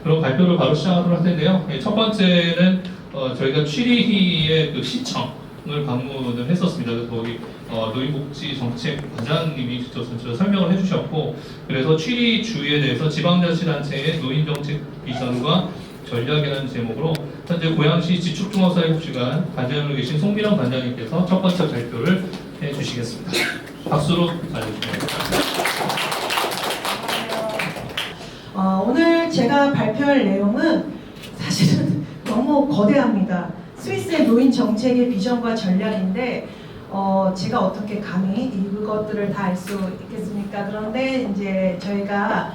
그런 발표를 바로 시작하도록 할 텐데요. 첫 번째는 저희가 취리히의 그 시청을 방문을 했었습니다. 그래서 거기 노인복지정책과장님이 직접 설명을 해주셨고, 그래서 취리주에 대해서 지방자치단체의 노인정책 비전과 전략이라는 제목으로 현재 고양시 지축종합사회복지관 관장으로 계신 송미령 관장님께서 첫 번째 발표를 해주시겠습니다. 박수로 알려주십니다. 오늘 제가 발표할 내용은 사실은 너무 거대합니다. 스위스의 노인 정책의 비전과 전략인데 제가 어떻게 감히 이것들을 다 알 수 있겠습니까? 그런데 이제 저희가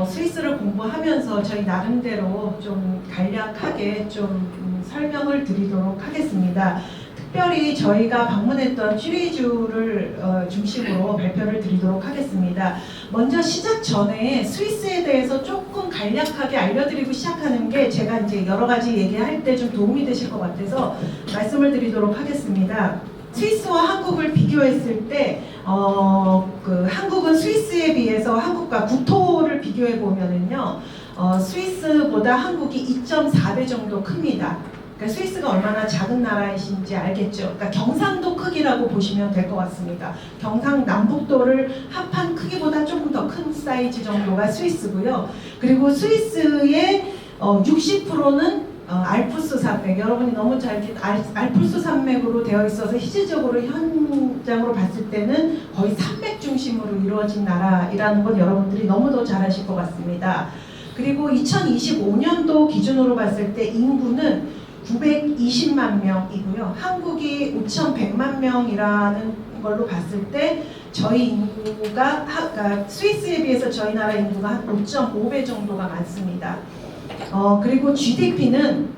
스위스를 공부하면서 저희 나름대로 좀 간략하게 좀 설명을 드리도록 하겠습니다. 특별히 저희가 방문했던 취리주를 중심으로 발표를 드리도록 하겠습니다. 먼저 시작 전에 스위스에 대해서 조금 간략하게 알려드리고 시작하는 게 제가 이제 여러 가지 얘기할 때 좀 도움이 되실 것 같아서 말씀을 드리도록 하겠습니다. 스위스와 한국을 비교했을 때 한국은 스위스에 비해서 한국과 국토를 비교해 보면은요, 스위스보다 한국이 2.4배 정도 큽니다. 그러니까 스위스가 얼마나 작은 나라이신지 알겠죠. 그러니까 경상도 크기라고 보시면 될 것 같습니다. 경상남북도를 합한 크기보다 조금 더 큰 사이즈 정도가 스위스고요. 그리고 스위스의 60%는 알프스 산맥, 여러분이 너무 잘 알프스 산맥으로 되어 있어서 실질적으로 현장으로 봤을 때는 거의 산맥 중심으로 이루어진 나라이라는 건 여러분들이 너무도 잘 아실 것 같습니다. 그리고 2025년도 기준으로 봤을 때 인구는 920만 명이고요. 한국이 5,100만 명이라는 걸로 봤을 때 저희 인구가 그러니까 스위스에 비해서 저희 나라 인구가 한 5.5배 정도가 많습니다. 그리고 GDP는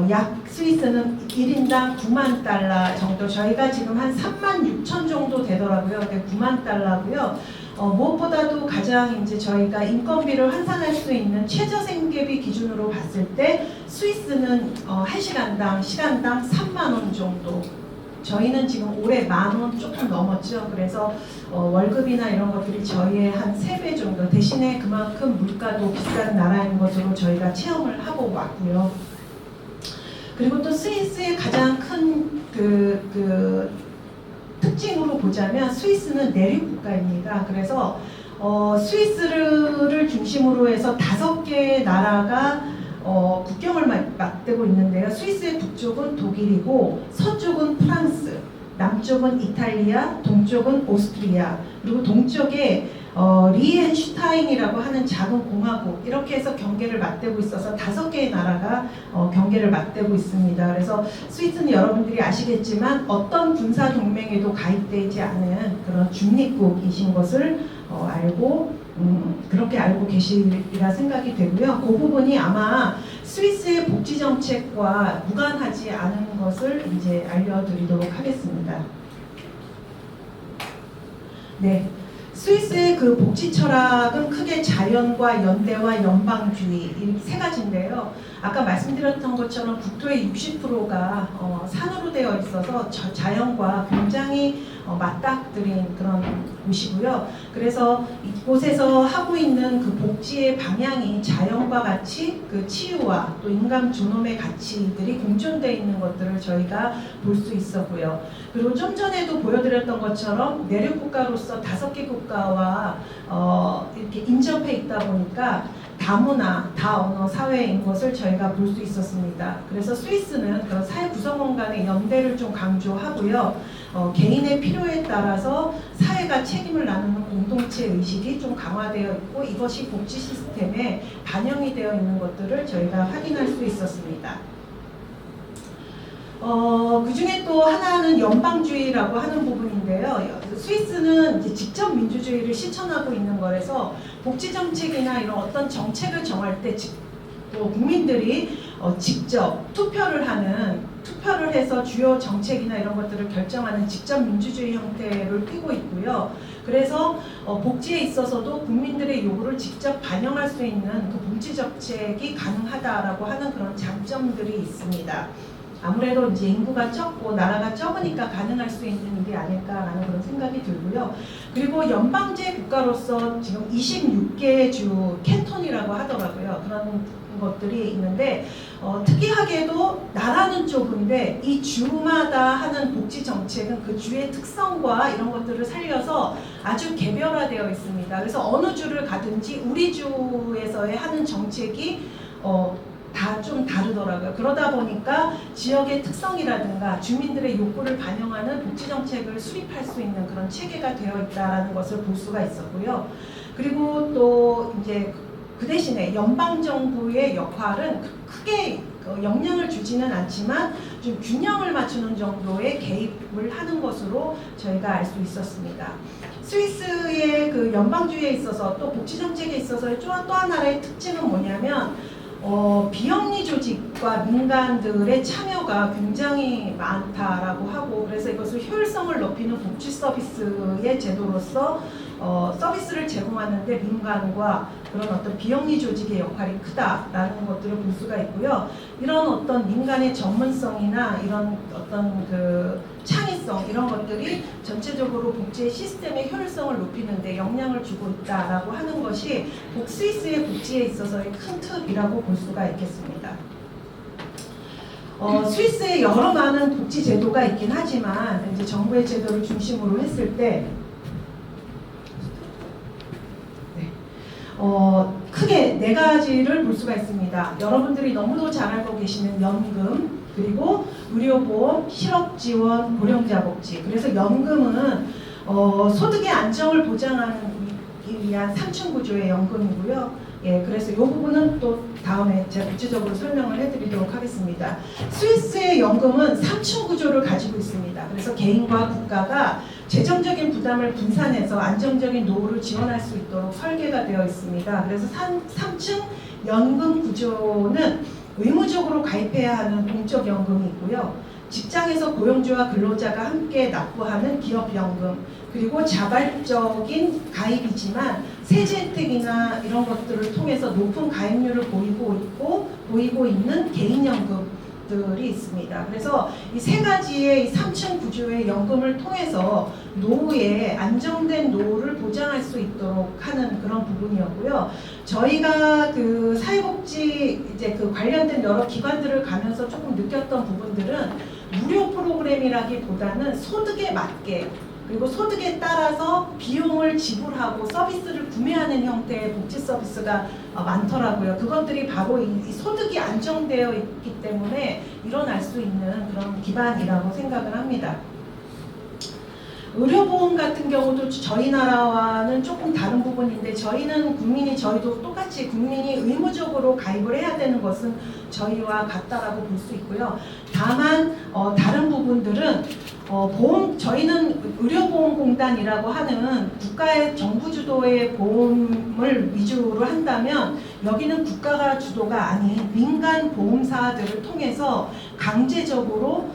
약 스위스는 1인당 9만 달러 정도, 저희가 지금 한 3만 6천 정도 되더라고요. 9만 달러고요. 무엇보다도 가장 이제 저희가 인건비를 환산할 수 있는 최저생계비 기준으로 봤을 때 스위스는 1시간당 시간당 3만 원 정도. 저희는 지금 올해 10,000원 조금 넘었죠. 그래서 월급이나 이런 것들이 저희의 한 3배 정도, 대신에 그만큼 물가도 비싼 나라인 것으로 저희가 체험을 하고 왔고요. 그리고 또 스위스의 가장 큰 특징으로 보자면 스위스는 내륙 국가입니다. 그래서 스위스를 중심으로 해서 5개의 나라가 국경을 맞대고 있는데요. 스위스의 북쪽은 독일이고 서쪽은 프랑스, 남쪽은 이탈리아, 동쪽은 오스트리아, 그리고 동쪽에 리헨슈타인이라고 하는 작은 공화국, 이렇게 해서 경계를 맞대고 있어서 5개의 나라가 경계를 맞대고 있습니다. 그래서 스위스는 여러분들이 아시겠지만 어떤 군사 동맹에도 가입되지 않은 그런 중립국이신 것을 그렇게 알고 계시리라 생각이 되고요. 그 부분이 아마 스위스의 복지 정책과 무관하지 않은 것을 이제 알려드리도록 하겠습니다. 네. 스위스의 그 복지 철학은 크게 자연과 연대와 연방주의, 이 3가지인데요. 아까 말씀드렸던 것처럼 국토의 60%가 산으로 되어 있어서 자연과 굉장히 맞닥뜨린 그런 곳이고요. 그래서 이곳에서 하고 있는 그 복지의 방향이 자연과 같이 그 치유와 또 인간 존엄의 가치들이 공존되어 있는 것들을 저희가 볼 수 있었고요. 그리고 좀 전에도 보여드렸던 것처럼 내륙 국가로서 5개 국가와 이렇게 인접해 있다 보니까 다문화, 다언어 사회인 것을 저희가 볼 수 있었습니다. 그래서 스위스는 그런 사회 구성원 간의 연대를 좀 강조하고요. 개인의 필요에 따라서 사회가 책임을 나누는 공동체 의식이 좀 강화되어 있고, 이것이 복지 시스템에 반영이 되어 있는 것들을 저희가 확인할 수 있었습니다. 그 중에 또 하나는 연방주의라고 하는 부분인데요. 스위스는 이제 직접 민주주의를 실천하고 있는 거라서 복지 정책이나 이런 어떤 정책을 정할 때 국민들이 직접 투표를 해서 주요 정책이나 이런 것들을 결정하는 직접 민주주의 형태를 띠고 있고요. 그래서 복지에 있어서도 국민들의 요구를 직접 반영할 수 있는 그 복지 정책이 가능하다라고 하는 그런 장점들이 있습니다. 아무래도 이제 인구가 적고 나라가 적으니까 가능할 수 있는 일이 아닐까라는 그런 생각이 들고요. 그리고 연방제 국가로서 지금 26개의 주 캔톤이라고 하더라고요. 그런 것들이 있는데 특이하게도 나라는 좁은데 이 주마다 하는 복지 정책은 그 주의 특성과 이런 것들을 살려서 아주 개별화되어 있습니다. 그래서 어느 주를 가든지 우리 주에서의 하는 정책이 다 좀 다르더라고요. 그러다 보니까 지역의 특성이라든가 주민들의 욕구를 반영하는 복지 정책을 수립할 수 있는 그런 체계가 되어 있다는 것을 볼 수가 있었고요. 그리고 또 이제 그 대신에 연방 정부의 역할은 크게 영향을 주지는 않지만 좀 균형을 맞추는 정도의 개입을 하는 것으로 저희가 알 수 있었습니다. 스위스의 그 연방주의에 있어서 또 복지 정책에 있어서 또 하나의 특징은 뭐냐면 비영리 조직과 민간들의 참여가 굉장히 많다라고 하고, 그래서 이것을 효율성을 높이는 복지 서비스의 제도로서 서비스를 제공하는데 민간과 그런 어떤 비영리 조직의 역할이 크다라는 것들을 볼 수가 있고요. 이런 어떤 민간의 전문성이나 이런 어떤 그 창의성 이런 것들이 전체적으로 복지의 시스템의 효율성을 높이는 데 영향을 주고 있다라고 하는 것이 스위스의 복지에 있어서의 큰 틀이라고 볼 수가 있겠습니다. 스위스에 여러 많은 복지 제도가 있긴 하지만 이제 정부의 제도를 중심으로 했을 때 크게 네 가지를 볼 수가 있습니다. 여러분들이 너무도 잘 알고 계시는 연금, 그리고 의료보험, 실업지원, 고령자복지. 그래서 연금은 소득의 안정을 보장하기 위한 상층 구조의 연금이고요. 예, 그래서 이 부분은 또 다음에 제가 구체적으로 설명을 해드리도록 하겠습니다. 스위스의 연금은 상층 구조를 가지고 있습니다. 그래서 개인과 국가가 재정적인 부담을 분산해서 안정적인 노후를 지원할 수 있도록 설계가 되어 있습니다. 그래서 3층 연금 구조는 의무적으로 가입해야 하는 공적 연금이 있고요. 직장에서 고용주와 근로자가 함께 납부하는 기업연금, 그리고 자발적인 가입이지만 세제 혜택이나 이런 것들을 통해서 높은 가입률을 보이고 있는 개인연금들이 있습니다. 그래서 이 세 가지의 이 3층 구조의 연금을 통해서 노후에 안정된 노후를 보장할 수 있도록 하는 그런 부분이었고요. 저희가 그 사회복지 이제 그 관련된 여러 기관들을 가면서 조금 느꼈던 부분들은 무료 프로그램이라기보다는 소득에 맞게, 그리고 소득에 따라서 비용을 지불하고 서비스를 구매하는 형태의 복지 서비스가 많더라고요. 그것들이 바로 이 소득이 안정되어 있기 때문에 일어날 수 있는 그런 기반이라고 생각을 합니다. 의료보험 같은 경우도 저희 나라와는 조금 다른 부분인데, 저희도 똑같이 국민이 의무적으로 가입을 해야 되는 것은 저희와 같다라고 볼 수 있고요. 다만 다른 부분들은 저희는 의료보험공단이라고 하는 국가의 정부 주도의 보험을 위주로 한다면, 여기는 국가가 주도가 아닌 민간 보험사들을 통해서 강제적으로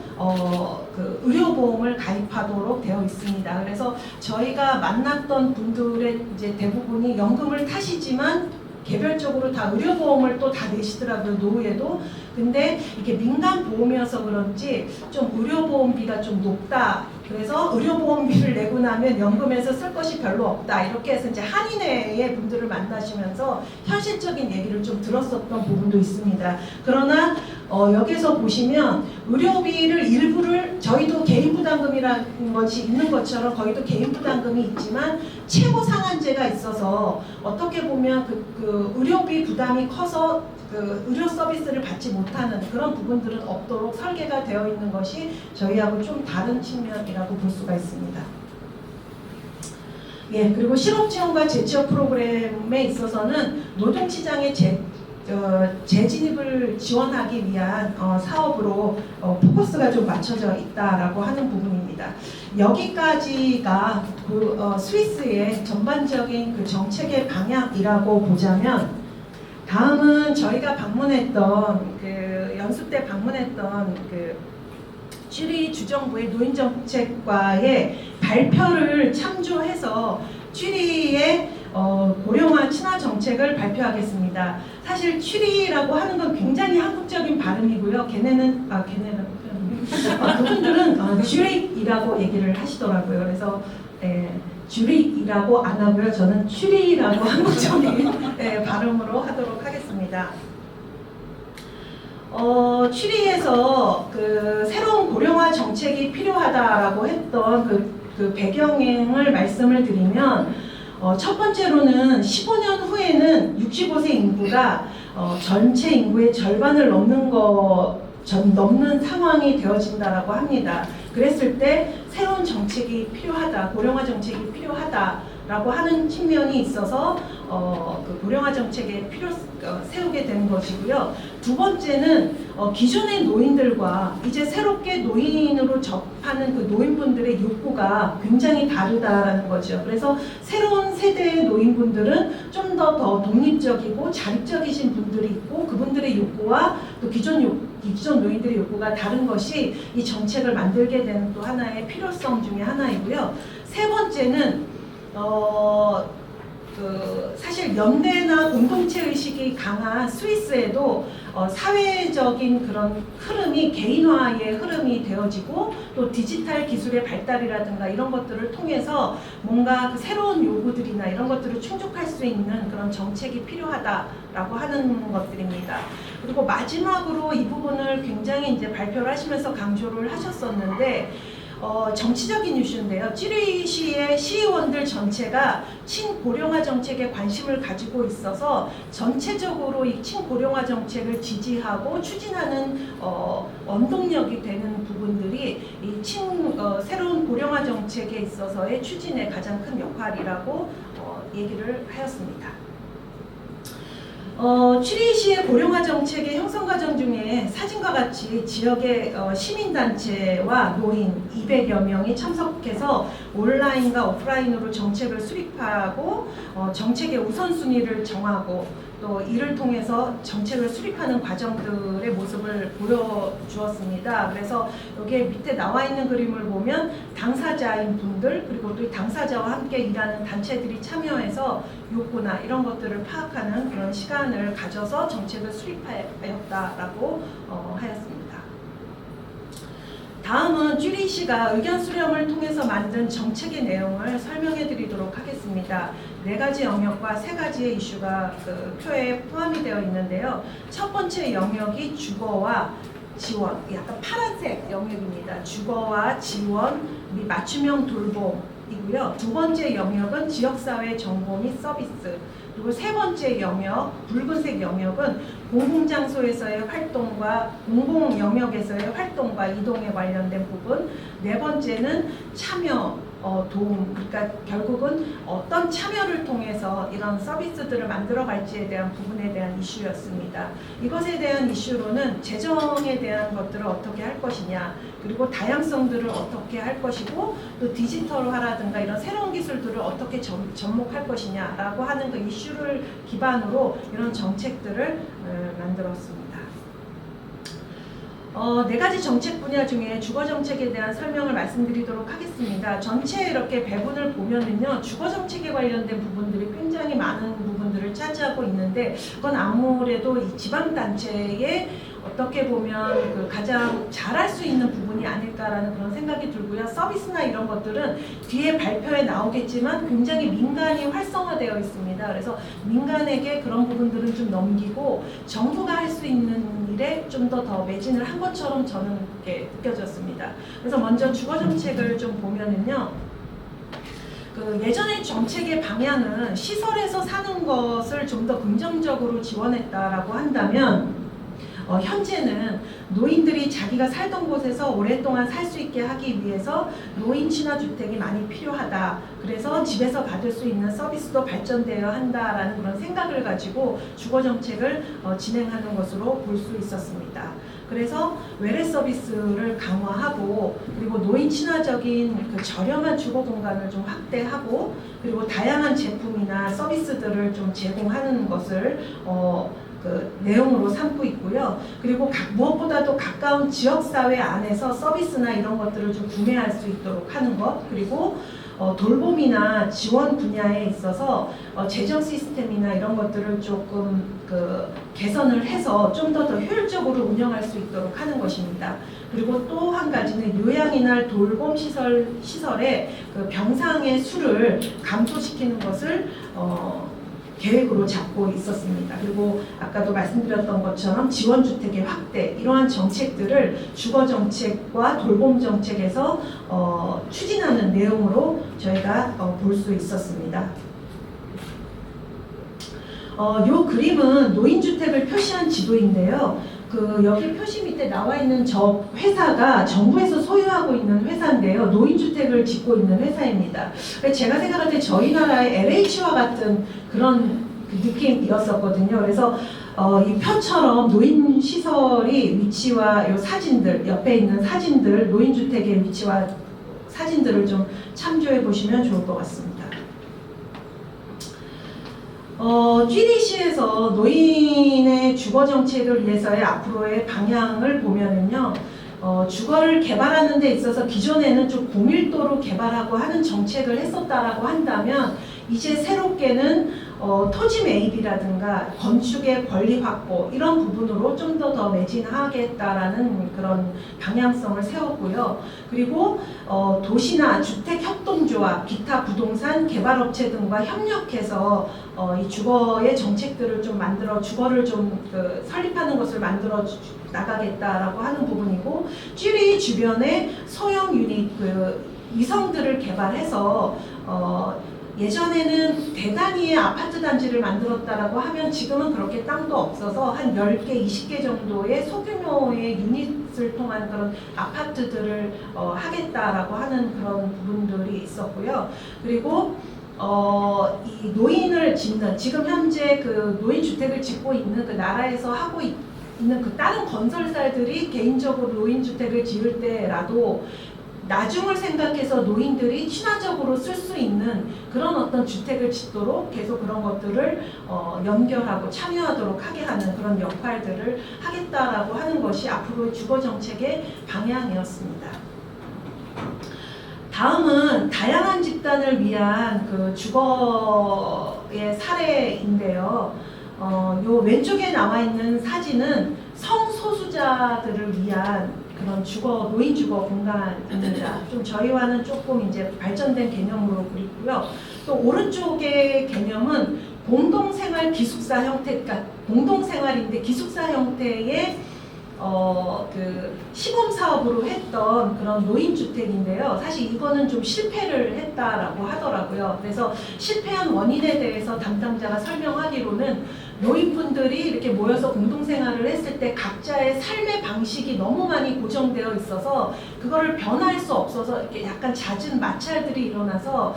그 의료보험을 가입하도록 되어 있습니다. 그래서 저희가 만났던 분들의 이제 대부분이 연금을 타시지만 개별적으로 다 의료보험을 또 다 내시더라고요, 노후에도. 근데 이게 민간 보험이어서 그런지 좀 의료보험비가 좀 높다. 그래서 의료보험비를 내고 나면 연금에서 쓸 것이 별로 없다. 이렇게 해서 이제 한인회의 분들을 만나시면서 현실적인 얘기를 좀 들었었던 부분도 있습니다. 그러나 여기서 보시면 의료비를 일부를 저희도 개인부담금이라는 것이 있는 것처럼 거기도 개인부담금이 있지만 최고 상한제가 있어서 어떻게 보면 그 의료비 부담이 커서 그 의료 서비스를 받지 못하는 그런 부분들은 없도록 설계가 되어 있는 것이 저희하고 좀 다른 측면이라고 볼 수가 있습니다. 예, 그리고 실업지원과 재취업 프로그램에 있어서는 노동시장의 재진입을 지원하기 위한 사업으로 포커스가 좀 맞춰져 있다라고 하는 부분입니다. 여기까지가 스위스의 전반적인 그 정책의 방향이라고 보자면, 다음은 저희가 방문했던 연수 때 방문했던 쥐리 주정부의 노인정책과의 발표를 참조해서 쥐리의 고령화 친화 정책을 발표하겠습니다. 사실 쥐리라고 하는 건 굉장히 한국적인 발음이고요. 그분들은 쥐릭이라고 얘기를 하시더라고요. 그래서 쥐릭이라고 안 하고요. 저는 쥐리라고 한국적인 발음으로 하도록 하겠습니다. 취리에서 그 새로운 고령화 정책이 필요하다라고 했던 그 배경을 말씀을 드리면 첫 번째로는 15년 후에는 65세 인구가 전체 인구의 절반을 넘는 상황이 되어진다라고 합니다. 그랬을 때 새로운 정책이 필요하다, 고령화 정책이 필요하다라고 하는 측면이 있어서 그 고령화 정책의 세우게 된 것이고요. 두 번째는 기존의 노인들과 이제 새롭게 노인으로 접하는 그 노인분들의 욕구가 굉장히 다르다라는 거죠. 그래서 새로운 세대의 노인분들은 좀 더 독립적이고 자립적이신 분들이 있고 그분들의 욕구와 또 기존 노인들의 욕구가 다른 것이 이 정책을 만들게 되는 또 하나의 필요성 중에 하나이고요. 세 번째는 사실 연대나 공동체 의식이 강한 스위스에도 사회적인 그런 흐름이 개인화의 흐름이 되어지고 또 디지털 기술의 발달이라든가 이런 것들을 통해서 뭔가 그 새로운 요구들이나 이런 것들을 충족할 수 있는 그런 정책이 필요하다라고 하는 것들입니다. 그리고 마지막으로 이 부분을 굉장히 이제 발표를 하시면서 강조를 하셨었는데 정치적인 이슈인데요. 찌리시의 시의원들 전체가 친고령화 정책에 관심을 가지고 있어서 전체적으로 이 친고령화 정책을 지지하고 추진하는 원동력이 되는 부분들이 이 새로운 고령화 정책에 있어서의 추진에 가장 큰 역할이라고 얘기를 하였습니다. 취리시의 고령화 정책의 형성 과정 중에 사진과 같이 지역의 시민단체와 노인 200여 명이 참석해서 온라인과 오프라인으로 정책을 수립하고 정책의 우선순위를 정하고 또 이를 통해서 정책을 수립하는 과정들의 모습을 보여주었습니다. 그래서 여기에 밑에 나와 있는 그림을 보면 당사자인 분들 그리고 또 이 당사자와 함께 일하는 단체들이 참여해서 욕구나 이런 것들을 파악하는 그런 시간을 가져서 정책을 수립하였다라고 하였습니다. 다음은 쭈리시가 의견 수렴을 통해서 만든 정책의 내용을 설명해 드리도록 하겠습니다. 4가지 영역과 3가지의 이슈가 그 표에 포함이 되어 있는데요. 첫 번째 영역이 주거와 지원, 약간 파란색 영역입니다. 주거와 지원 및 맞춤형 돌봄이고요. 두 번째 영역은 지역사회 정보 및 서비스, 그리고 세 번째 영역, 붉은색 영역은 공공장소에서의 활동과 공공 영역에서의 활동과 이동에 관련된 부분, 네 번째는 참여, 도움, 그러니까 결국은 어떤 참여를 통해서 이런 서비스들을 만들어갈지에 대한 부분에 대한 이슈였습니다. 이것에 대한 이슈로는 재정에 대한 것들을 어떻게 할 것이냐, 그리고 다양성들을 어떻게 할 것이고 또 디지털화라든가 이런 새로운 기술들을 어떻게 접목할 것이냐라고 하는 그 이슈를 기반으로 이런 정책들을 만들었습니다. 4가지 정책 분야 중에 주거 정책에 대한 설명을 말씀드리도록 하겠습니다. 전체 이렇게 배분을 보면은요, 주거 정책에 관련된 부분들이 굉장히 많은 부분들을 차지하고 있는데, 그건 아무래도 이 지방단체의 어떻게 보면 그 가장 잘할 수 있는 부분이 아닐까라는 그런 생각이 들고요. 서비스나 이런 것들은 뒤에 발표에 나오겠지만 굉장히 민간이 활성화되어 있습니다. 그래서 민간에게 그런 부분들은 좀 넘기고 정부가 할 수 있는 일에 좀 더 매진을 한 것처럼 저는 그렇게 느껴졌습니다. 그래서 먼저 주거 정책을 좀 보면은요. 그 예전의 정책의 방향은 시설에서 사는 것을 좀 더 긍정적으로 지원했다라고 한다면 현재는 노인들이 자기가 살던 곳에서 오랫동안 살 수 있게 하기 위해서 노인 친화주택이 많이 필요하다. 그래서 집에서 받을 수 있는 서비스도 발전되어야 한다라는 그런 생각을 가지고 주거정책을 진행하는 것으로 볼 수 있었습니다. 그래서 외래 서비스를 강화하고 그리고 노인 친화적인 그 저렴한 주거 공간을 좀 확대하고 그리고 다양한 제품이나 서비스들을 좀 제공하는 것을 그 내용으로 삼고 있고요. 그리고 무엇보다도 가까운 지역사회 안에서 서비스나 이런 것들을 좀 구매할 수 있도록 하는 것, 그리고 돌봄이나 지원 분야에 있어서 재정 시스템이나 이런 것들을 조금 그 개선을 해서 좀 더 효율적으로 운영할 수 있도록 하는 것입니다. 그리고 또 한 가지는 요양이나 돌봄 시설의 그 병상의 수를 감소시키는 것을 계획으로 잡고 있었습니다. 그리고 아까도 말씀드렸던 것처럼 지원주택의 확대, 이러한 정책들을 주거정책과 돌봄정책에서 추진하는 내용으로 저희가 볼 수 있었습니다. 이 그림은 노인주택을 표시한 지도인데요. 여기 표시 밑에 나와 있는 저 회사가 정부에서 소유하고 있는 회사인데요. 노인주택을 짓고 있는 회사입니다. 제가 생각할 때 저희 나라의 LH와 같은 그런 느낌이었었거든요. 그래서 이 표처럼 노인시설이 위치와 이 사진들, 옆에 있는 사진들, 노인주택의 위치와 사진들을 좀 참조해 보시면 좋을 것 같습니다. GDC에서 노인의 주거 정책을 위해서의 앞으로의 방향을 보면은요, 주거를 개발하는 데 있어서 기존에는 좀 고밀도로 개발하고 하는 정책을 했었다라고 한다면, 이제 새롭게는 토지 매입이라든가 건축의 권리 확보 이런 부분으로 좀 더 매진하겠다라는 그런 방향성을 세웠고요. 그리고 도시나 주택협동조합, 기타 부동산 개발업체 등과 협력해서 이 주거의 정책들을 좀 만들어 주거를 좀 설립하는 것을 만들어 나가겠다라고 하는 부분이고, 쥐리 주변에 소형 유닛 이성들을 개발해서 예전에는 대단위의 아파트 단지를 만들었다라고 하면 지금은 그렇게 땅도 없어서 한 10개, 20개 정도의 소규모의 유닛을 통한 그런 아파트들을 하겠다라고 하는 그런 부분들이 있었고요. 그리고 이 노인을 짓는, 지금 현재 노인주택을 짓고 있는 나라에서 하고 있는 다른 건설사들이 개인적으로 노인주택을 지을 때라도 나중을 생각해서 노인들이 친화적으로 쓸 수 있는 그런 어떤 주택을 짓도록 계속 그런 것들을 연결하고 참여하도록 하게 하는 그런 역할들을 하겠다라고 하는 것이 앞으로의 주거정책의 방향이었습니다. 다음은 다양한 집단을 위한 주거의 사례인데요. 요 왼쪽에 나와 있는 사진은 성소수자들을 위한 그런 노인 주거 공간입니다. 좀 저희와는 조금 이제 발전된 개념으로 그리고요. 또 오른쪽의 개념은 공동생활 기숙사 형태가, 공동생활인데 기숙사 형태의 시범 사업으로 했던 그런 노인주택인데요. 사실 이거는 좀 실패를 했다라고 하더라고요. 그래서 실패한 원인에 대해서 담당자가 설명하기로는 노인분들이 이렇게 모여서 공동생활을 했을 때 각자의 삶의 방식이 너무 많이 고정되어 있어서 그거를 변할 수 없어서 이렇게 약간 잦은 마찰들이 일어나서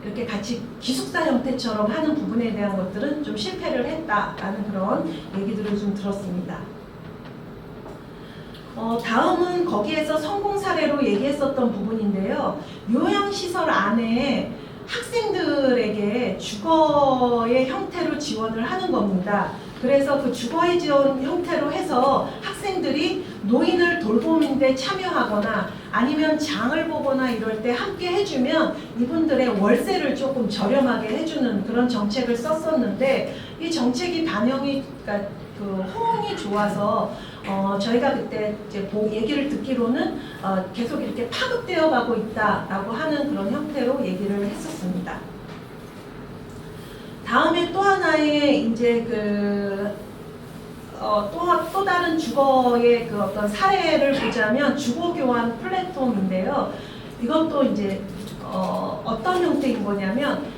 이렇게 같이 기숙사 형태처럼 하는 부분에 대한 것들은 좀 실패를 했다라는 그런 얘기들을 좀 들었습니다. 다음은 거기에서 성공 사례로 얘기했었던 부분인데요. 요양시설 안에 학생들에게 주거의 형태로 지원을 하는 겁니다. 그래서 그 주거의 지원 형태로 해서 학생들이 노인을 돌봄인데 참여하거나 아니면 장을 보거나 이럴 때 함께 해주면 이분들의 월세를 조금 저렴하게 해주는 그런 정책을 썼었는데, 이 정책이 반영이, 그러니까 호응이 좋아서 저희가 그때 이제 얘기를 듣기로는 계속 이렇게 파급되어 가고 있다라고 하는 그런 형태로 얘기를 했었습니다. 다음에 또 하나의 이제 또 다른 주거의 어떤 사례를 보자면 주거교환 플랫폼인데요. 이것도 이제 어떤 형태인 거냐면,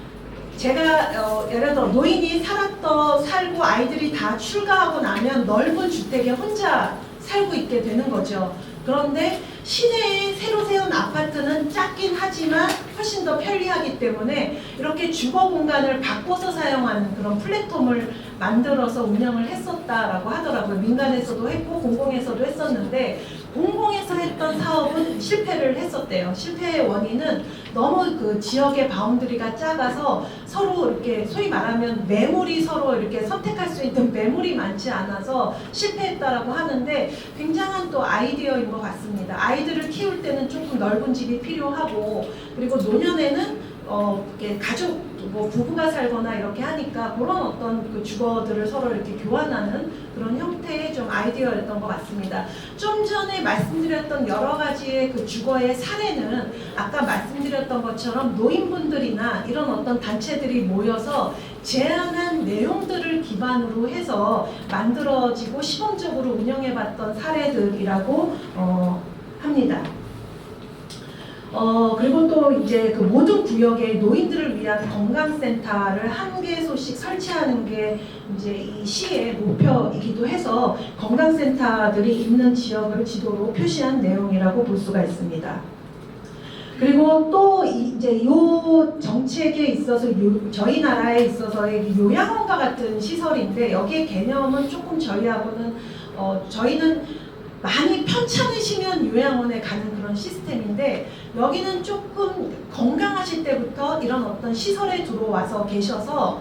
제가 예를 들어 노인이 살고 아이들이 다 출가하고 나면 넓은 주택에 혼자 살고 있게 되는 거죠. 그런데 시내에 새로 세운 아파트는 작긴 하지만 훨씬 더 편리하기 때문에 이렇게 주거 공간을 바꿔서 사용하는 그런 플랫폼을 만들어서 운영을 했었다라고 하더라고요. 민간에서도 했고 공공에서도 했었는데, 공공에서 했던 사업은 실패를 했었대요. 실패의 원인은 너무 지역의 바운드리가 작아서 서로 이렇게 소위 말하면 매물이 서로 이렇게 선택할 수 있는 매물이 많지 않아서 실패했다라고 하는데, 굉장한 또 아이디어인 것 같습니다. 아이들을 키울 때는 조금 넓은 집이 필요하고, 그리고 노년에는 이렇게 가족, 부부가 살거나 이렇게 하니까 그런 어떤 주거들을 서로 이렇게 교환하는 그런 형태의 좀 아이디어였던 것 같습니다. 좀 전에 말씀드렸던 여러 가지의 주거의 사례는 아까 말씀드렸던 것처럼 노인분들이나 이런 어떤 단체들이 모여서 제안한 내용들을 기반으로 해서 만들어지고 시범적으로 운영해봤던 사례들이라고 합니다. 그리고 또 이제 그 모든 구역에 노인들을 위한 건강센터를 한 개소씩 설치하는 게 이제 이 시의 목표이기도 해서 건강센터들이 있는 지역을 지도로 표시한 내용이라고 볼 수가 있습니다. 그리고 또 이제 요 정책에 있어서 저희 나라에 있어서의 요양원과 같은 시설인데 여기에 개념은 조금 저희하고는 저희는 많이 편찮으시면 요양원에 가는 그런 시스템인데 여기는 조금 건강하실 때부터 이런 어떤 시설에 들어와서 계셔서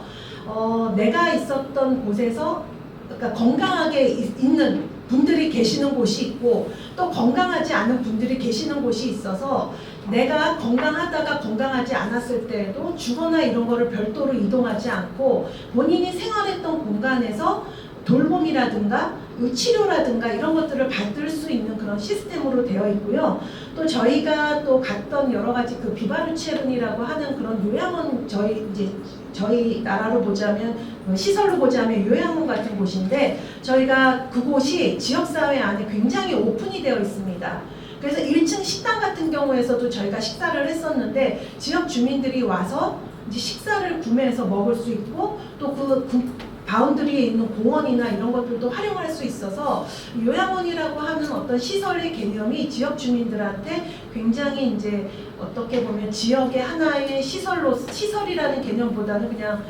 내가 있었던 곳에서 그러니까 건강하게 있는 분들이 계시는 곳이 있고 또 건강하지 않은 분들이 계시는 곳이 있어서 내가 건강하다가 건강하지 않았을 때에도 주거나 이런 거를 별도로 이동하지 않고 본인이 생활했던 공간에서 돌봄이라든가 치료라든가 이런 것들을 받을 수 있는 그런 시스템으로 되어 있고요. 또 저희가 또 갔던 여러 가지 그 비바르체른이라고 하는 그런 요양원 저희 나라로 보자면 시설로 보자면 요양원 같은 곳인데 저희가 그곳이 지역사회 안에 굉장히 오픈이 되어 있습니다. 그래서 1층 식당 같은 경우에서도 저희가 식사를 했었는데 지역 주민들이 와서 이제 식사를 구매해서 먹을 수 있고 또 그 바운드리에 있는 공원이나 이런 것들도 활용할 수 있어서 요양원이라고 하는 어떤 시설의 개념이 지역 주민들한테 굉장히 이제 어떻게 보면 지역의 하나의 시설이라는 개념보다는 그냥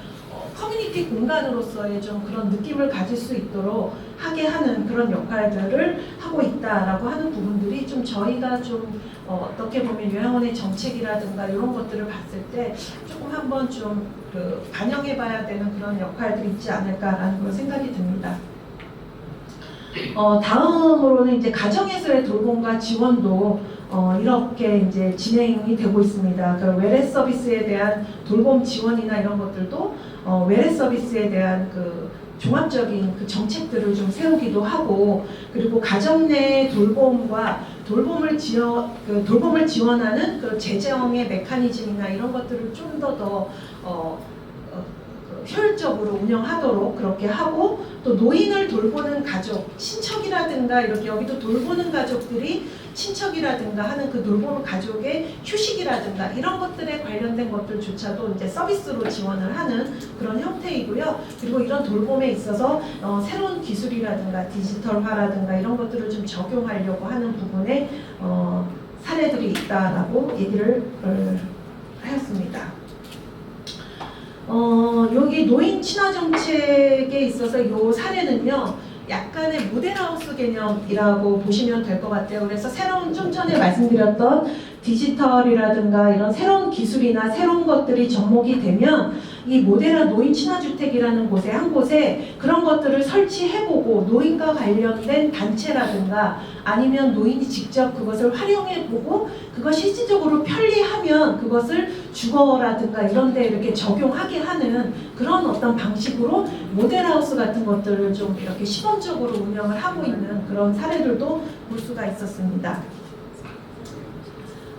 커뮤니티 공간으로서의 좀 그런 느낌을 가질 수 있도록 하게 하는 그런 역할들을 하고 있다라고 하는 부분들이 좀 저희가 좀 어떻게 보면 요양원의 정책이라든가 이런 것들을 봤을 때 조금 한번 좀 반영해봐야 되는 그런 역할들이 있지 않을까라는 그런 생각이 듭니다. 다음으로는 이제 가정에서의 돌봄과 지원도 이렇게 이제 진행이 되고 있습니다. 그 외래 서비스에 대한 돌봄 지원이나 이런 것들도 외래 서비스에 대한 그 종합적인 그 정책들을 좀 세우기도 하고 그리고 가정 내 돌봄과 돌봄을 지원하는 그 재정의 메커니즘이나 이런 것들을 좀 더 효율적으로 운영하도록 그렇게 하고 또 노인을 돌보는 가족, 친척이라든가 이렇게 여기도 돌보는 가족들이 친척이라든가 하는 그 돌보는 가족의 휴식이라든가 이런 것들에 관련된 것들조차도 이제 서비스로 지원을 하는 그런 형태이고요. 그리고 이런 돌봄에 있어서 새로운 기술이라든가 디지털화라든가 이런 것들을 좀 적용하려고 하는 부분에 사례들이 있다라고 얘기를 하였습니다. 여기 노인 친화 정책에 있어서 이 사례는요, 약간의 모델하우스 개념이라고 보시면 될 것 같아요. 그래서 새로운 좀 전에 말씀드렸던 디지털이라든가 이런 새로운 기술이나 새로운 것들이 접목이 되면 이 모데라 노인 친화주택이라는 곳에 한 곳에 그런 것들을 설치해보고 노인과 관련된 단체라든가 아니면 노인이 직접 그것을 활용해보고 그것 실질적으로 편리하면 그것을 주거라든가 이런 데 이렇게 적용하게 하는 그런 어떤 방식으로 모델하우스 같은 것들을 좀 이렇게 시범적으로 운영을 하고 있는 그런 사례들도 볼 수가 있었습니다.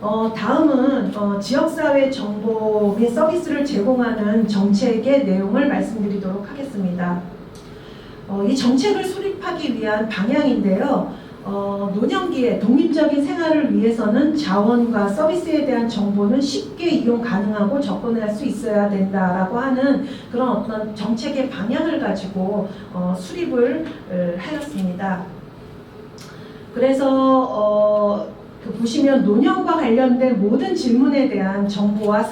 다음은 지역사회 정보 및 서비스를 제공하는 정책의 내용을 말씀드리도록 하겠습니다. 이 정책을 수립하기 위한 방향인데요. 노년기에 독립적인 생활을 위해서는 자원과 서비스에 대한 정보는 쉽게 이용 가능하고 접근할 수 있어야 된다라고 하는 그런 어떤 정책의 방향을 가지고 수립을 하였습니다. 그래서 보시면 노년과 관련된 모든 질문에 대한 정보와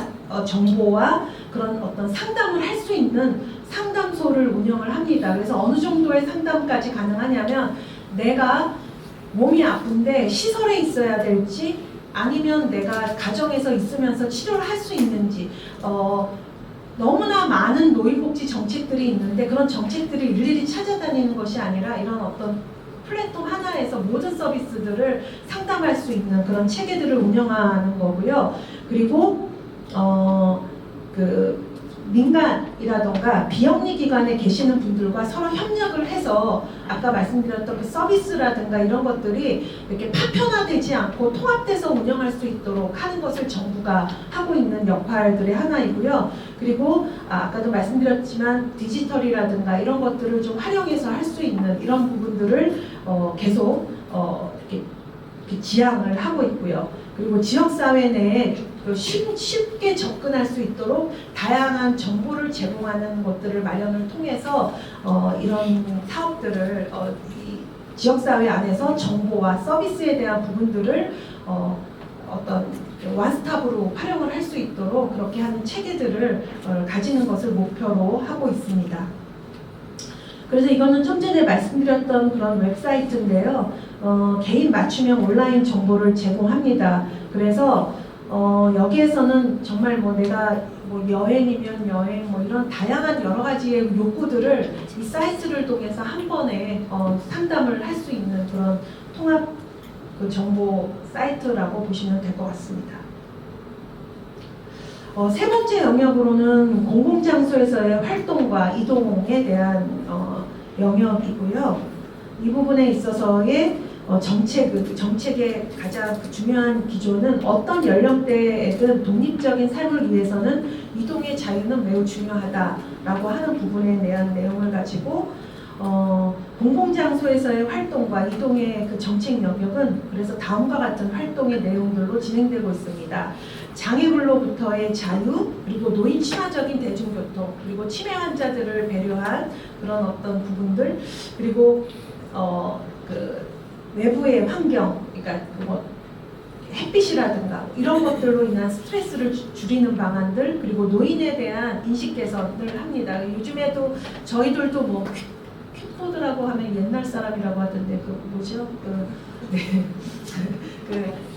그런 어떤 상담을 할 수 있는 상담소를 운영을 합니다. 그래서 어느 정도의 상담까지 가능하냐면 내가 몸이 아픈데 시설에 있어야 될지 아니면 내가 가정에서 있으면서 치료를 할 수 있는지 너무나 많은 노인복지 정책들이 있는데 그런 정책들을 일일이 찾아다니는 것이 아니라 이런 어떤 플랫폼 하나에서 모든 서비스들을 상담할 수 있는 그런 체계들을 운영하는 거고요. 그리고 민간이라던가 비영리 기관에 계시는 분들과 서로 협력을 해서 아까 말씀드렸던 그 서비스라든가 이런 것들이 이렇게 파편화되지 않고 통합돼서 운영할 수 있도록 하는 것을 정부가 하고 있는 역할들의 하나이고요. 그리고 아까도 말씀드렸지만 디지털이라든가 이런 것들을 좀 활용해서 할 수 있는 이런 부분들을 계속 이렇게 지향을 하고 있고요. 그리고 지역사회 내에 쉽게 접근할 수 있도록 다양한 정보를 제공하는 것들을 마련을 통해서 이런 사업들을 이 지역사회 안에서 정보와 서비스에 대한 부분들을 어떤 원스톱으로 활용을 할 수 있도록 그렇게 하는 체계들을 가지는 것을 목표로 하고 있습니다. 그래서 이거는 좀 전에 말씀드렸던 그런 웹사이트인데요. 개인 맞춤형 온라인 정보를 제공합니다. 그래서 여기에서는 정말 뭐 내가 뭐 여행이면 여행 뭐 이런 다양한 여러 가지의 요구들을 이 사이트를 통해서 한 번에 상담을 할 수 있는 그런 통합 그 정보 사이트라고 보시면 될 것 같습니다. 세 번째 영역으로는 공공장소에서의 활동과 이동에 대한 영역이고요. 이 부분에 있어서의 정책의 가장 중요한 기조는 어떤 연령대에든 독립적인 삶을 위해서는 이동의 자유는 매우 중요하다라고 하는 부분에 대한 내용을 가지고 공공장소에서의 활동과 이동의 그 정책 영역은 그래서 다음과 같은 활동의 내용들로 진행되고 있습니다. 장애물로부터의 자유, 그리고 노인 친화적인 대중교통, 그리고 치매 환자들을 배려한 그런 어떤 부분들, 그리고 그 외부의 환경, 그러니까 뭐 햇빛이라든가 이런 것들로 인한 스트레스를 줄이는 방안들, 그리고 노인에 대한 인식 개선을 합니다. 요즘에도 저희들도 뭐 큐코드라고 하면 옛날 사람이라고 하던데 그 뭐죠?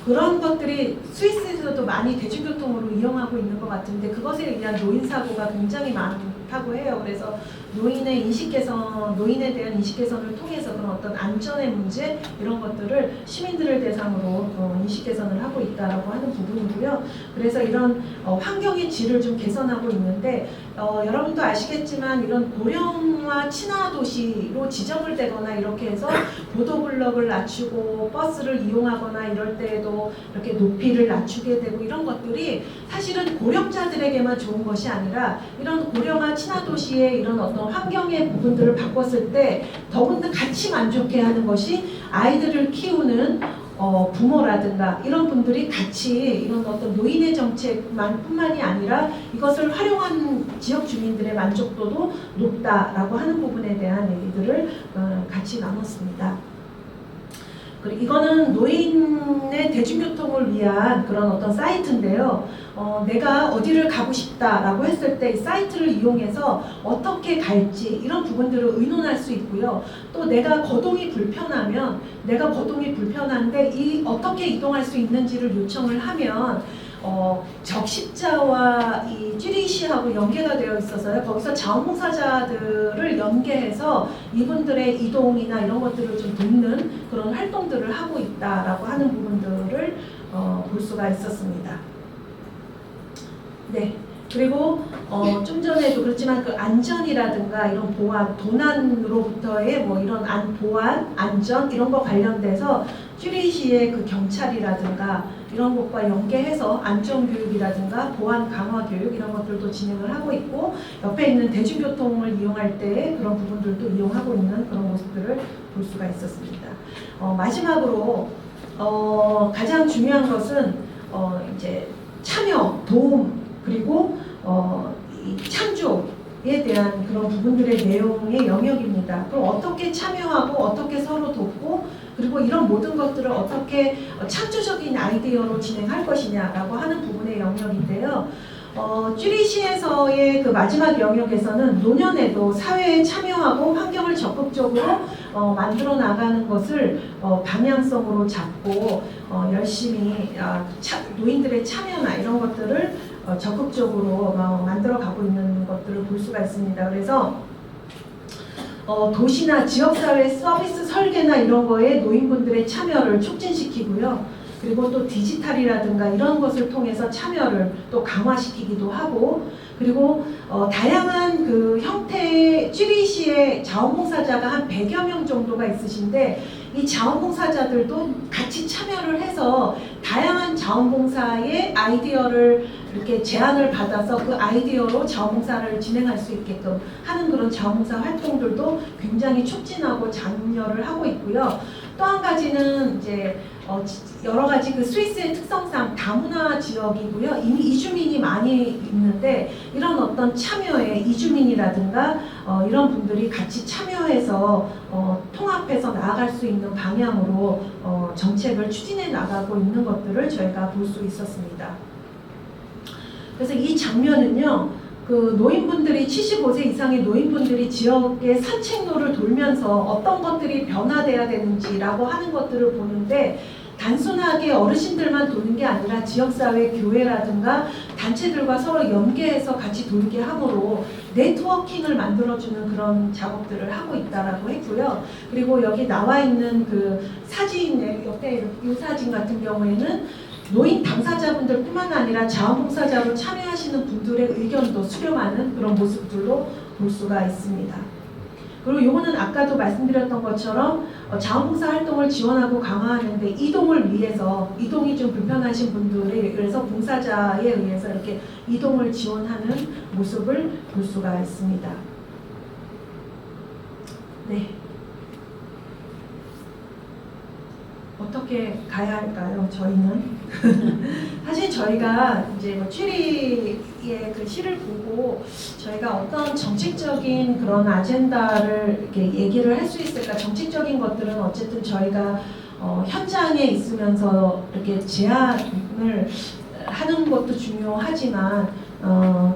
그런 것들이 스위스에서도 많이 대중교통으로 이용하고 있는 것 같은데 그것에 의한 노인 사고가 굉장히 많다고 해요. 그래서 노인의 인식 개선, 노인에 대한 인식 개선을 통해서 그런 어떤 안전의 문제 이런 것들을 시민들을 대상으로 인식 개선을 하고 있다라고 하는 부분이고요. 그래서 이런 환경의 질을 좀 개선하고 있는데 여러분도 아시겠지만 이런 고령화 친화 도시로 지정을 되거나 이렇게 해서 보도블럭을 낮추고 버스를 이용하거나 이럴 때에도 이렇게 높이를 낮추게 되고 이런 것들이 사실은 고령자들에게만 좋은 것이 아니라 이런 고령화 친화 도시의 이런 어떤 환경의 부분들을 바꿨을 때 더군다나 같이 만족해 하는 것이 아이들을 키우는 부모라든가 이런 분들이 같이 이런 어떤 노인의 정책뿐만이 아니라 이것을 활용한 지역 주민들의 만족도도 높다라고 하는 부분에 대한 얘기들을 같이 나눴습니다. 그리고 이거는 노인의 대중교통을 위한 그런 어떤 사이트인데요. 내가 어디를 가고 싶다라고 했을 때 이 사이트를 이용해서 어떻게 갈지 이런 부분들을 의논할 수 있고요. 또 내가 거동이 불편한데 어떻게 이동할 수 있는지를 요청을 하면 적십자와 이 쭈리시하고 연계가 되어 있어서요. 거기서 자원봉사자들을 연계해서 이분들의 이동이나 이런 것들을 좀 돕는 그런 활동들을 하고 있다라고 하는 부분들을 볼 수가 있었습니다. 네. 그리고 좀 전에도 그렇지만 그 안전이라든가 이런 보안, 도난으로부터의 뭐 이런 보안, 안전 이런 거 관련돼서 쭈리시의 그 경찰이라든가 이런 것과 연계해서 안전교육이라든가 보안 강화 교육 이런 것들도 진행을 하고 있고 옆에 있는 대중교통을 이용할 때 그런 부분들도 이용하고 있는 그런 모습들을 볼 수가 있었습니다. 마지막으로 가장 중요한 것은 이제 참여, 도움 그리고 이 창조에 대한 그런 부분들의 내용의 영역입니다. 그럼 어떻게 참여하고 어떻게 서로 돕고 그리고 이런 모든 것들을 어떻게 창조적인 아이디어로 진행할 것이냐라고 하는 부분의 영역인데요. 쭈리시에서의 그 마지막 영역에서는 노년에도 사회에 참여하고 환경을 적극적으로 만들어 나가는 것을 방향성으로 잡고 열심히 노인들의 참여나 이런 것들을 적극적으로 만들어 가고 있는 것들을 볼 수가 있습니다. 그래서 도시나 지역사회 서비스 설계나 이런 거에 노인분들의 참여를 촉진시키고요. 그리고 또 디지털이라든가 이런 것을 통해서 참여를 또 강화시키기도 하고, 그리고 다양한 그 형태의 쭈리시의 자원봉사자가 한 100여 명 정도가 있으신데, 이 자원봉사자들도 같이 참여를 해서 다양한 자원봉사의 아이디어를 이렇게 제안을 받아서 그 아이디어로 자원봉사를 진행할 수 있게끔 하는 그런 자원봉사 활동들도 굉장히 촉진하고 장려를 하고 있고요. 또 한 가지는 이제 여러 가지 그 스위스의 특성상 다문화 지역이고요. 이미 이주민이 많이 있는데, 이런 어떤 참여에 이주민이라든가 이런 분들이 같이 참여해서 통합해서 나아갈 수 있는 방향으로 정책을 추진해 나가고 있는 것들을 저희가 볼 수 있었습니다. 그래서 이 장면은요, 그 노인분들이 75세 이상의 노인분들이 지역의 산책로를 돌면서 어떤 것들이 변화돼야 되는지라고 하는 것들을 보는데, 단순하게 어르신들만 도는 게 아니라 지역사회, 교회라든가 단체들과 서로 연계해서 같이 돌게 함으로 네트워킹을 만들어주는 그런 작업들을 하고 있다라고 했고요. 그리고 여기 나와 있는 그 사진, 옆에 이 사진 같은 경우에는 노인 당사자분들 뿐만 아니라 자원봉사자로 참여하시는 분들의 의견도 수렴하는 그런 모습들로 볼 수가 있습니다. 그리고 요거는 아까도 말씀드렸던 것처럼 자원봉사 활동을 지원하고 강화하는데 이동을 위해서, 이동이 좀 불편하신 분들에 그래서 봉사자에 의해서 이렇게 이동을 지원하는 모습을 볼 수가 있습니다. 네. 어떻게 가야 할까요? 저희는 사실 저희가 이제 뭐 취리의 그 시를 보고 저희가 어떤 정책적인 그런 아젠다를 이렇게 얘기를 할 수 있을까? 정책적인 것들은 어쨌든 저희가 현장에 있으면서 이렇게 제안을 하는 것도 중요하지만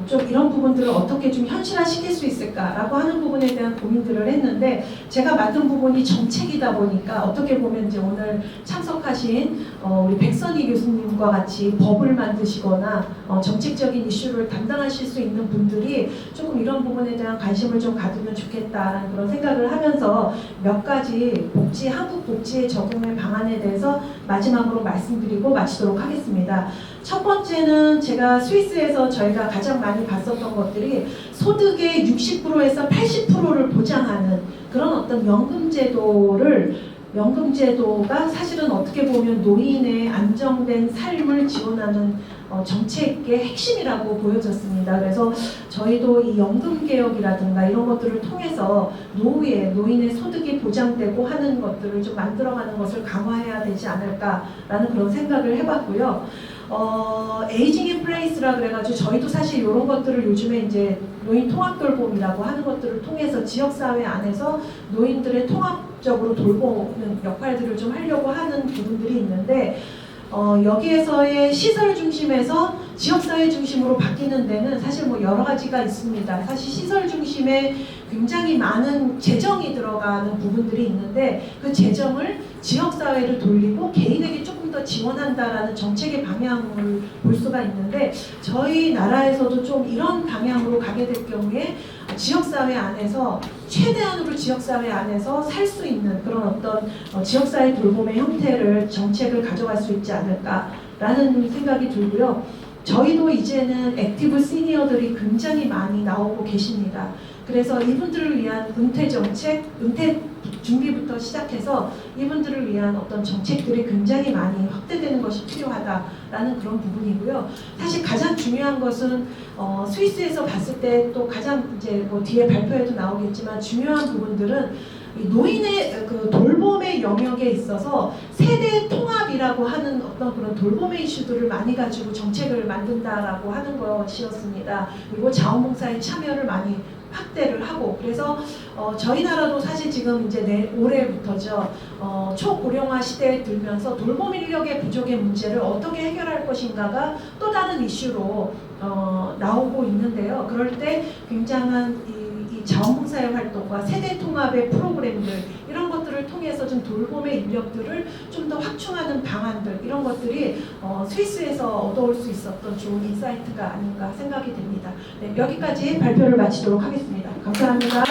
좀 이런 부분들을 어떻게 좀 현실화시킬 수 있을까라고 하는 부분에 대한 고민들을 했는데, 제가 맡은 부분이 정책이다 보니까 어떻게 보면 이제 오늘 참석하신 우리 백선희 교수님과 같이 법을 만드시거나 정책적인 이슈를 담당하실 수 있는 분들이 조금 이런 부분에 대한 관심을 좀 가지면 좋겠다는 그런 생각을 하면서 몇 가지 복지, 한국 복지의 적응의 방안에 대해서 마지막으로 말씀드리고 마치도록 하겠습니다. 첫 번째는 제가 스위스에서 저희가 가장 많이 봤었던 것들이 소득의 60%에서 80%를 보장하는 그런 어떤 연금제도가 사실은 어떻게 보면 노인의 안정된 삶을 지원하는 정책의 핵심이라고 보여졌습니다. 그래서 저희도 이 연금개혁이라든가 이런 것들을 통해서 노인의 소득이 보장되고 하는 것들을 좀 만들어가는 것을 강화해야 되지 않을까라는 그런 생각을 해봤고요. 에이징 인 플레이스라 그래가지고 저희도 사실 이런 것들을 요즘에 이제 노인 통합 돌봄이라고 하는 것들을 통해서 지역사회 안에서 노인들의 통합적으로 돌보는 역할들을 좀 하려고 하는 부분들이 있는데, 여기에서의 시설 중심에서 지역사회 중심으로 바뀌는 데는 사실 뭐 여러 가지가 있습니다. 사실 시설 중심에 굉장히 많은 재정이 들어가는 부분들이 있는데, 그 재정을 지역사회를 돌리고 개인에게 조금 더 지원한다라는 정책의 방향을 볼 수가 있는데, 저희 나라에서도 좀 이런 방향으로 가게 될 경우에 지역사회 안에서 최대한으로 지역사회 안에서 살 수 있는 그런 어떤 지역사회 돌봄의 형태를 정책을 가져갈 수 있지 않을까라는 생각이 들고요. 저희도 이제는 액티브 시니어들이 굉장히 많이 나오고 계십니다. 그래서 이분들을 위한 은퇴 정책, 은퇴 준비부터 시작해서 이분들을 위한 어떤 정책들이 굉장히 많이 확대되는 것이 필요하다라는 그런 부분이고요. 사실 가장 중요한 것은 스위스에서 봤을 때 또 가장 이제 뭐 뒤에 발표에도 나오겠지만 중요한 부분들은 이 노인의 그 돌봄의 영역에 있어서 세대 통합이라고 하는 어떤 그런 돌봄의 이슈들을 많이 가지고 정책을 만든다라고 하는 것이었습니다. 그리고 자원봉사의 참여를 많이 확대를 하고, 그래서 저희 나라도 사실 지금 이제 올해부터죠, 초고령화 시대에 들면서 돌봄 인력의 부족의 문제를 어떻게 해결할 것인가가 또 다른 이슈로 나오고 있는데요. 그럴 때 굉장한 이 자원봉사의 활동과 세대 통합의 프로그램들, 이런 것들을 통해서 좀 돌봄의 인력들을 좀 더 확충하는 방안들, 이런 것들이 스위스에서 얻어올 수 있었던 좋은 인사이트가 아닌가 생각이 됩니다. 네, 여기까지 발표를 마치도록 하겠습니다. 감사합니다.